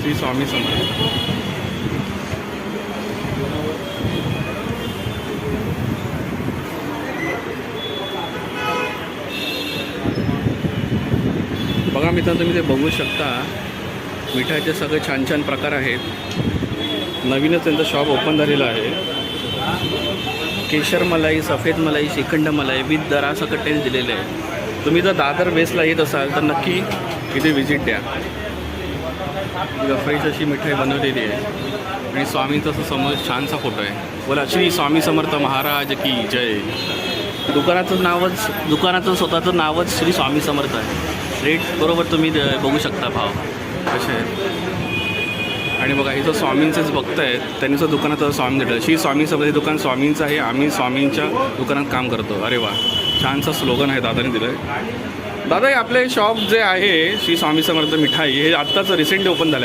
श्री स्वामी समर्थ. बघा मित्रांनो, तुम्ही ते बघू शकता. मिठाईचे सगळे छान छान प्रकार आहेत. नवीनच त्यांचं शॉप ओपन झालेलं आहे. केशर मलाई, सफेद मलाई, श्रीखंड मलाई विथ दरासकट टेस्ट दिलेले आहे. तुम्ही जर दादर बेसला येत असाल तर नक्की इथे व्हिजिट द्या. फ्रेश अशी मिठाई बनवलेली आहे आणि स्वामींचा असं समोर छानसा फोटो आहे. बोला श्री स्वामी समर्थ महाराज की जय. दुकानाचं स्वतःचं नावच श्री स्वामी समर्थ आहे. रेट बरोबर तुम्ही बघू शकता भाव कसे आहेत. आणि बघा इथं स्वामींचेच भक्त आहेत. त्यांनी सुद्धा दुकानाचं स्वामी दिलं. श्री स्वामी समर्थ दुकान स्वामींचं आहे. आम्ही स्वामींच्या दुकानात काम करतो. अरे वा, छानसा स्लोगन आहे दादाने दिलं आहे. दादा हे आपले शॉप जे आहे श्री स्वामी समर्थ मिठाई हे आत्ताच रिसेंटली ओपन झालं.